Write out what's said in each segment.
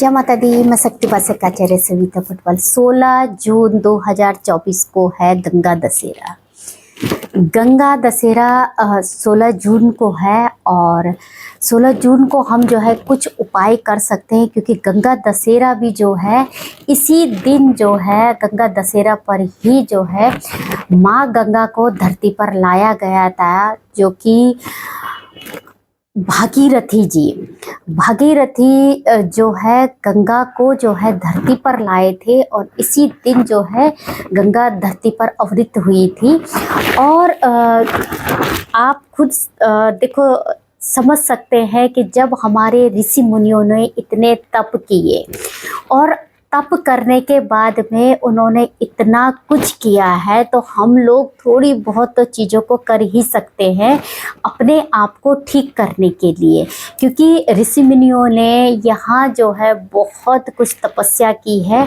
जय माता दी। मैं शक्ति पासक आचार्य सविता पटवाल। 16 जून 2024 को है गंगा दशहरा। गंगा दशहरा 16 जून को है और 16 जून को हम जो है कुछ उपाय कर सकते हैं, क्योंकि गंगा दशहरा भी जो है इसी दिन जो है गंगा दशहरा पर ही जो है माँ गंगा को धरती पर लाया गया था, जो कि भागीरथी जो है गंगा को जो है धरती पर लाए थे और इसी दिन जो है गंगा धरती पर अवतरित हुई थी। और आप खुद देखो समझ सकते हैं कि जब हमारे ऋषि मुनियों ने इतने तप किए और तप करने के बाद में उन्होंने इतना कुछ किया है, तो हम लोग थोड़ी बहुत तो चीज़ों को कर ही सकते हैं अपने आप को ठीक करने के लिए, क्योंकि ऋषि मुनियों ने यहाँ जो है बहुत कुछ तपस्या की है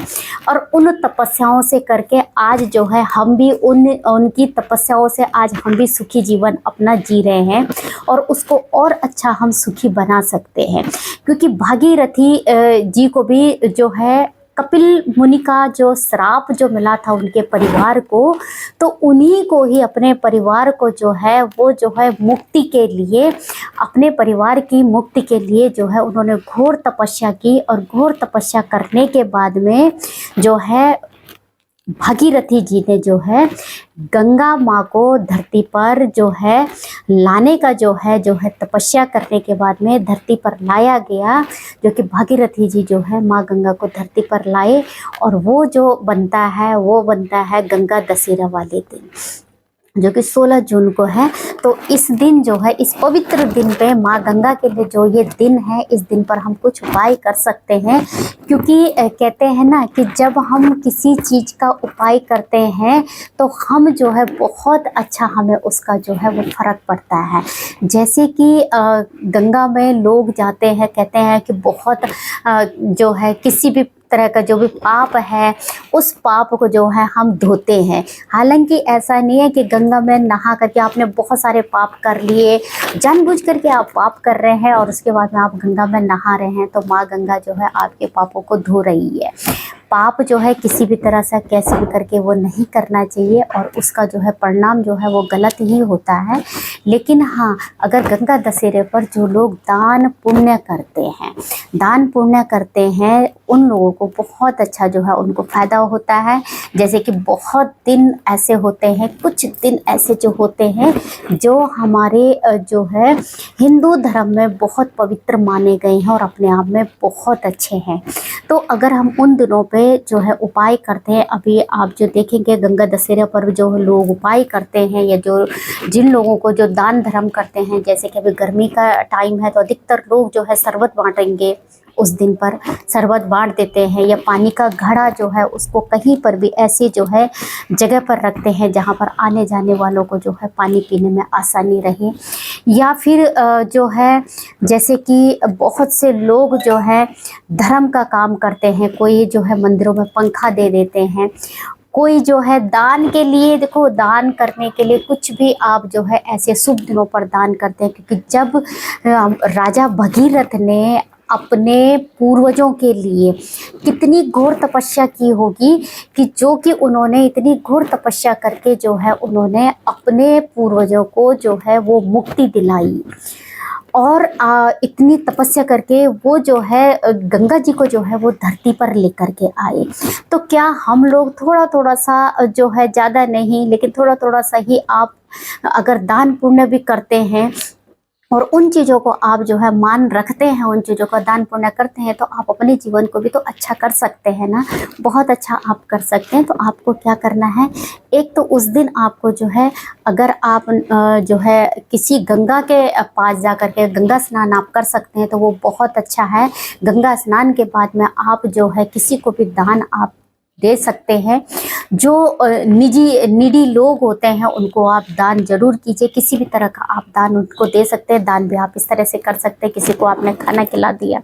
और उन तपस्याओं से करके आज जो है हम भी उनकी तपस्याओं से आज हम भी सुखी जीवन अपना जी रहे हैं और उसको और अच्छा हम सुखी बना सकते हैं। क्योंकि भागीरथी जी को भी जो है कपिल मुनि का जो श्राप जो मिला था उनके परिवार को, तो उन्हीं को ही अपने परिवार को जो है वो जो है मुक्ति के लिए, अपने परिवार की मुक्ति के लिए जो है उन्होंने घोर तपस्या की और घोर तपस्या करने के बाद में जो है भागीरथी जी ने जो है गंगा माँ को धरती पर जो है लाने का जो है तपस्या करने के बाद में धरती पर लाया गया, जो कि भागीरथी जी जो है माँ गंगा को धरती पर लाए और वो जो बनता है गंगा दशहरा वाले दिन, जो कि 16 जून को है। तो इस दिन जो है इस पवित्र दिन पे माँ गंगा के लिए जो ये दिन है, इस दिन पर हम कुछ उपाय कर सकते हैं। क्योंकि कहते हैं ना कि जब हम किसी चीज़ का उपाय करते हैं तो हम जो है बहुत अच्छा हमें उसका जो है वो फ़र्क पड़ता है। जैसे कि गंगा में लोग जाते हैं, कहते हैं कि बहुत जो है किसी भी तरह का जो भी पाप है उस पाप को जो है हम धोते हैं। हालांकि ऐसा नहीं है कि गंगा में नहा करके आपने बहुत सारे पाप कर लिए, जानबूझ करके आप पाप कर रहे हैं और उसके बाद में आप गंगा में नहा रहे हैं तो माँ गंगा जो है आपके पापों को धो रही है। पाप जो है किसी भी तरह से कैसे भी करके वो नहीं करना चाहिए और उसका जो है परिणाम जो है वो गलत ही होता है। लेकिन हाँ, अगर गंगा दशहरे पर जो लोग दान पुण्य करते हैं उन लोगों को बहुत अच्छा जो है उनको फ़ायदा होता है। जैसे कि बहुत दिन ऐसे होते हैं, कुछ दिन ऐसे जो होते हैं जो हमारे जो है हिंदू धर्म में बहुत पवित्र माने गए हैं और अपने आप में बहुत अच्छे हैं। तो अगर हम उन दिनों पे जो है उपाय करते हैं, अभी आप जो देखेंगे गंगा दशहरा पर जो लोग उपाय करते हैं या जो जिन लोगों को जो दान धर्म करते हैं, जैसे कि अभी गर्मी का टाइम है तो अधिकतर लोग जो है शरबत बांटेंगे, उस दिन पर शरबत बांट देते हैं, या पानी का घड़ा जो है उसको कहीं पर भी ऐसे जो है जगह पर रखते हैं जहाँ पर आने जाने वालों को जो है पानी पीने में आसानी रहे। या फिर जो है जैसे कि बहुत से लोग जो है धर्म का काम करते हैं, कोई जो है मंदिरों में पंखा दे देते हैं, कोई जो है दान के लिए, देखो दान करने के लिए कुछ भी आप जो है ऐसे शुभ दिनों पर दान करते हैं। क्योंकि जब राजा भगीरथ ने अपने पूर्वजों के लिए कितनी घोर तपस्या की होगी कि जो कि उन्होंने इतनी घोर तपस्या करके जो है उन्होंने अपने पूर्वजों को जो है वो मुक्ति दिलाई और इतनी तपस्या करके वो जो है गंगा जी को जो है वो धरती पर लेकर के आए। तो क्या हम लोग थोड़ा सा जो है, ज़्यादा नहीं लेकिन थोड़ा सा ही आप अगर दान पुण्य भी करते हैं और उन चीज़ों को आप जो है मान रखते हैं, उन चीज़ों का दान पुण्य करते हैं, तो आप अपने जीवन को भी तो अच्छा कर सकते हैं ना, बहुत अच्छा आप कर सकते हैं। तो आपको क्या करना है, एक तो उस दिन आपको जो है अगर आप जो है किसी गंगा के पास जा कर के गंगा स्नान आप कर सकते हैं तो वो बहुत अच्छा है। गंगा स्नान के बाद में आप जो है किसी को भी दान आप दे सकते हैं। जो निडी लोग होते हैं उनको आप दान जरूर कीजिए। किसी भी तरह का आप दान उनको दे सकते हैं। दान भी आप इस तरह से कर सकते हैं, किसी को आपने खाना खिला दिया,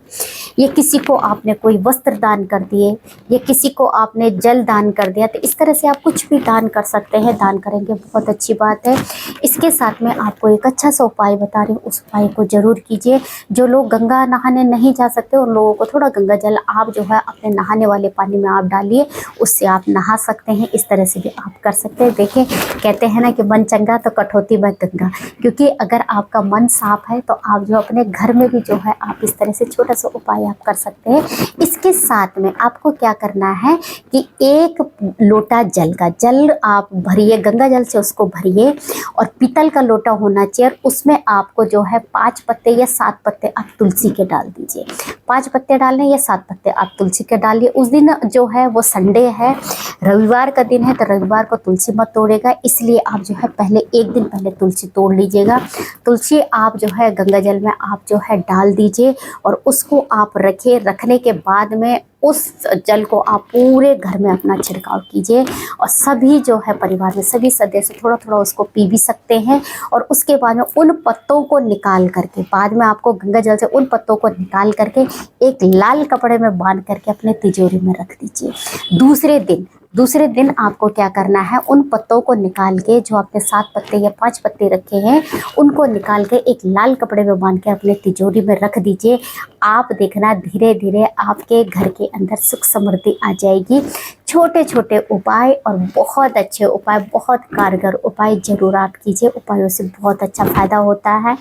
या किसी को आपने कोई वस्त्र दान कर दिए, या किसी को आपने जल दान कर दिया, तो इस तरह से आप कुछ भी दान कर सकते हैं। दान करेंगे बहुत अच्छी बात है। इसके साथ में आपको एक अच्छा सा उपाय बता रही हूँ, उस उपाय को जरूर कीजिए। जो लोग गंगा नहाने नहीं जा सकते उन लोगों को थोड़ा गंगा जल आप जो है अपने नहाने वाले पानी में आप डालिए, उससे आप नहा सकते हैं। इस तरह से भी आप कर सकते हैं। देखिए कहते हैं ना कि मन चंगा तो कठौती में गंगा, क्योंकि अगर आपका मन साफ है तो आप जो अपने घर में भी जो है आप इस तरह से छोटा सा उपाय आप कर सकते हैं। इसके साथ में आपको क्या करना है कि एक लोटा जल का जल आप भरिए, गंगा जल से उसको भरिए, और पीतल का लोटा होना चाहिए। उसमें आपको जो है 5 पत्ते या 7 पत्ते आप तुलसी के डाल दीजिए। 5 पत्ते डालने या 7 पत्ते आप तुलसी के डालिए। उस दिन जो है वो संडे है, रविवार का दिन है, तो रविवार को तुलसी मत तोड़ेगा, इसलिए आप जो है पहले एक दिन पहले तुलसी तोड़ लीजिएगा। तुलसी आप जो है गंगा जल में आप जो है डाल दीजिए, और उसको आप रखिए। रखने के बाद में उस जल को आप पूरे घर में अपना छिड़काव कीजिए, और सभी जो है परिवार में सभी सदस्य थोड़ा थोड़ा उसको पी भी सकते हैं। और उसके बाद में उन पत्तों को निकाल करके, बाद में आपको गंगा जल से उन पत्तों को निकाल करके एक लाल कपड़े में बांध करके अपने तिजोरी में रख दीजिए। दूसरे दिन आपको क्या करना है, उन पत्तों को निकाल के, जो आपने 7 पत्ते या 5 पत्ते रखे हैं उनको निकाल के एक लाल कपड़े में बांध के अपने तिजोरी में रख दीजिए। आप देखना धीरे धीरे आपके घर के अंदर सुख समृद्धि आ जाएगी। छोटे छोटे उपाय और बहुत अच्छे उपाय, बहुत कारगर उपाय जरूर आप कीजिए। उपायों से बहुत अच्छा फ़ायदा होता है।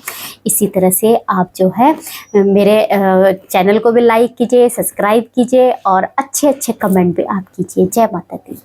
इसी तरह से आप जो है मेरे चैनल को भी लाइक कीजिए, सब्सक्राइब कीजिए, और अच्छे अच्छे कमेंट भी आप कीजिए। जय माता दी।